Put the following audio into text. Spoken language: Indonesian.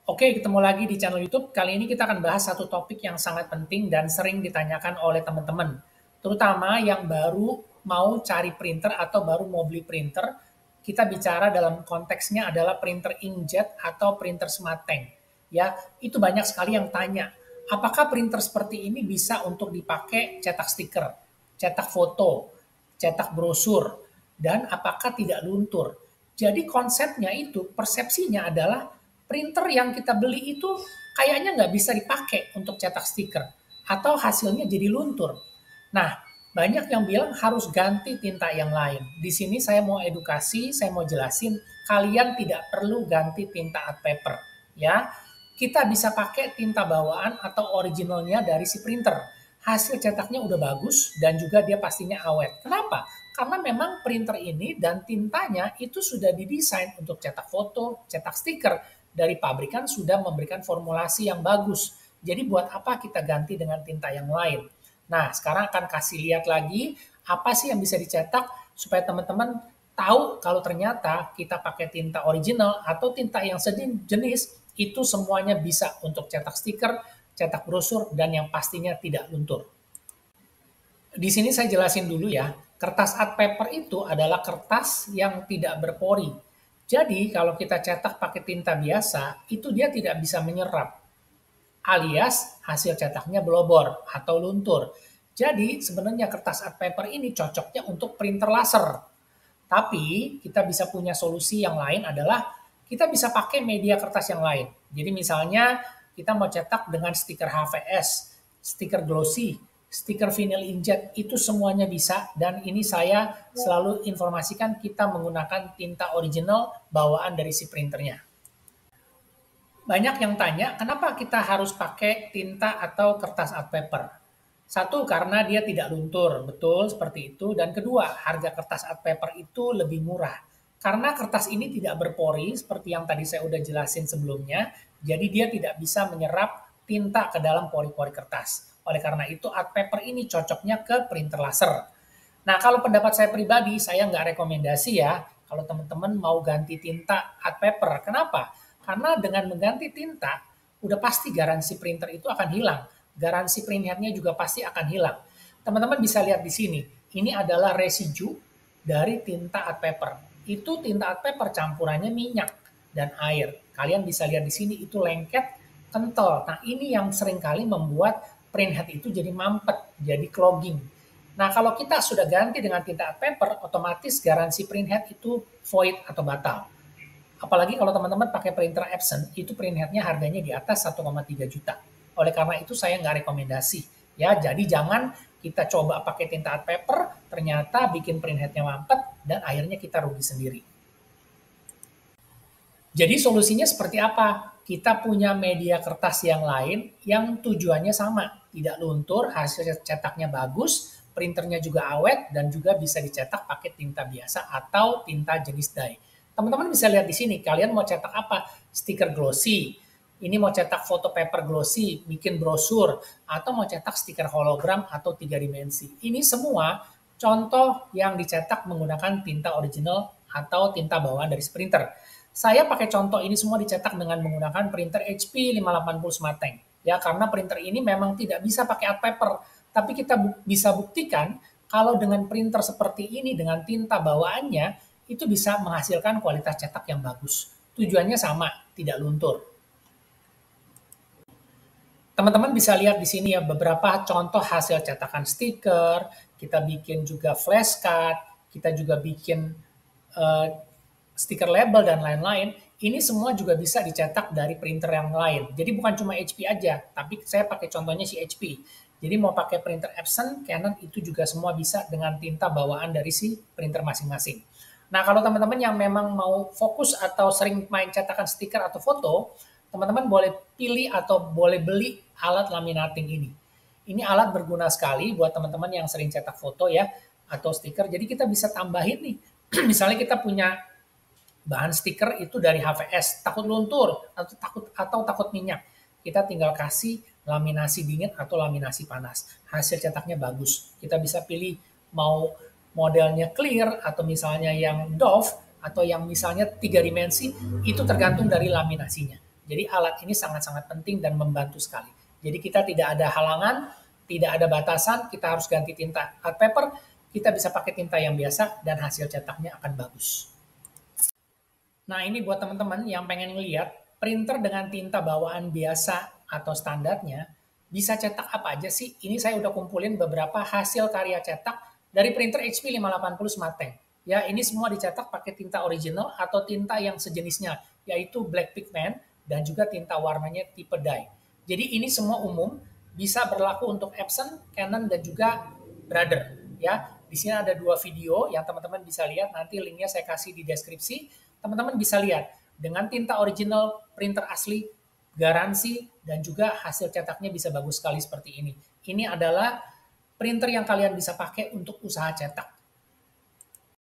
Oke, ketemu lagi di channel YouTube. Kali ini kita akan bahas satu topik yang sangat penting dan sering ditanyakan oleh teman-teman. Terutama yang baru mau cari printer atau baru mau beli printer. Kita bicara dalam konteksnya adalah printer inkjet atau printer smart tank. Ya, itu banyak sekali yang tanya, apakah printer seperti ini bisa untuk dipakai cetak stiker, cetak foto, cetak brosur, dan apakah tidak luntur? Jadi konsepnya itu, persepsinya adalah printer yang kita beli itu kayaknya nggak bisa dipakai untuk cetak stiker atau hasilnya jadi luntur. Nah, banyak yang bilang harus ganti tinta yang lain. Di sini saya mau edukasi, saya mau jelasin, kalian tidak perlu ganti tinta art paper, ya. Kita bisa pakai tinta bawaan atau originalnya dari si printer. Hasil cetaknya udah bagus dan juga dia pastinya awet. Kenapa? Karena memang printer ini dan tintanya itu sudah didesain untuk cetak foto, cetak stiker. Dari pabrikan sudah memberikan formulasi yang bagus. Jadi buat apa kita ganti dengan tinta yang lain? Nah, sekarang akan kasih lihat lagi apa sih yang bisa dicetak supaya teman-teman tahu kalau ternyata kita pakai tinta original atau tinta yang sejenis itu semuanya bisa untuk cetak stiker, cetak brosur, dan yang pastinya tidak luntur. Di sini saya jelasin dulu ya, kertas art paper itu adalah kertas yang tidak berpori. Jadi kalau kita cetak pakai tinta biasa, itu dia tidak bisa menyerap, alias hasil cetaknya belobor atau luntur. Jadi sebenarnya kertas art paper ini cocoknya untuk printer laser. Tapi kita bisa punya solusi yang lain adalah kita bisa pakai media kertas yang lain. Jadi misalnya kita mau cetak dengan stiker HVS, stiker glossy, stiker vinyl inkjet, itu semuanya bisa dan ini saya selalu informasikan kita menggunakan tinta original bawaan dari si printernya. Banyak yang tanya, kenapa kita harus pakai tinta atau kertas art paper? Satu, karena dia tidak luntur, betul seperti itu. Dan kedua, harga kertas art paper itu lebih murah. Karena kertas ini tidak berpori, seperti yang tadi saya udah jelasin sebelumnya, jadi dia tidak bisa menyerap tinta ke dalam pori-pori kertas. Oleh karena itu, art paper ini cocoknya ke printer laser. Nah, kalau pendapat saya pribadi, saya nggak rekomendasi ya kalau teman-teman mau ganti tinta art paper. Kenapa? Karena dengan mengganti tinta, udah pasti garansi printer itu akan hilang. Garansi printheadnya juga pasti akan hilang. Teman-teman bisa lihat di sini, ini adalah residu dari tinta art paper. Itu tinta art paper campurannya minyak dan air. Kalian bisa lihat di sini itu lengket, kental. Nah, ini yang seringkali membuat printhead itu jadi mampet, jadi clogging. Nah, kalau kita sudah ganti dengan tinta art paper, otomatis garansi printhead itu void atau batal. Apalagi kalau teman-teman pakai printer Epson, itu printheadnya harganya di atas 1,3 juta. Oleh karena itu saya nggak rekomendasi. Ya, jadi jangan kita coba pakai tinta art paper, ternyata bikin printheadnya mampet, dan akhirnya kita rugi sendiri. Jadi solusinya seperti apa? Kita punya media kertas yang lain yang tujuannya sama, tidak luntur, hasil cetaknya bagus, printernya juga awet, dan juga bisa dicetak pakai tinta biasa atau tinta jenis dye. Teman-teman bisa lihat di sini, kalian mau cetak apa? Stiker glossy, ini mau cetak foto paper glossy, bikin brosur, atau mau cetak stiker hologram atau 3 dimensi. Ini semua contoh yang dicetak menggunakan tinta original atau tinta bawaan dari printer. Saya pakai contoh ini semua dicetak dengan menggunakan printer HP 580 Smart Tank. Ya, karena printer ini memang tidak bisa pakai art paper, tapi kita bisa buktikan kalau dengan printer seperti ini dengan tinta bawaannya itu bisa menghasilkan kualitas cetak yang bagus. Tujuannya sama, tidak luntur. Teman-teman bisa lihat di sini ya beberapa contoh hasil cetakan stiker, kita bikin juga flashcard, kita juga bikin uh, stiker label dan lain-lain. Ini semua juga bisa dicetak dari printer yang lain. Jadi bukan cuma HP aja, tapi saya pakai contohnya si HP. Jadi mau pakai printer Epson, Canon itu juga semua bisa dengan tinta bawaan dari si printer masing-masing. Nah, kalau teman-teman yang memang mau fokus atau sering main cetakan stiker atau foto, teman-teman boleh pilih atau boleh beli alat laminating ini. Ini alat berguna sekali buat teman-teman yang sering cetak foto ya atau stiker. Jadi kita bisa tambahin nih. Misalnya kita punya bahan stiker itu dari HVS, takut luntur atau takut minyak. Kita tinggal kasih laminasi dingin atau laminasi panas. Hasil cetaknya bagus. Kita bisa pilih mau modelnya clear atau misalnya yang doff atau yang misalnya 3 dimensi, itu tergantung dari laminasinya. Jadi alat ini sangat-sangat penting dan membantu sekali. Jadi kita tidak ada halangan, tidak ada batasan, kita harus ganti tinta art paper, kita bisa pakai tinta yang biasa dan hasil cetaknya akan bagus. Nah, ini buat teman-teman yang pengen lihat printer dengan tinta bawaan biasa atau standarnya, bisa cetak apa aja sih? Ini saya udah kumpulin beberapa hasil karya cetak dari printer HP 580 Smart Tank. Ya, ini semua dicetak pakai tinta original atau tinta yang sejenisnya, yaitu black pigment dan juga tinta warnanya tipe dye. Jadi ini semua umum, bisa berlaku untuk Epson, Canon, dan juga Brother. Ya, di sini ada 2 video yang teman-teman bisa lihat, nanti linknya saya kasih di deskripsi. Teman-teman bisa lihat dengan tinta original, printer asli, garansi, dan juga hasil cetaknya bisa bagus sekali seperti ini. Ini adalah printer yang kalian bisa pakai untuk usaha cetak.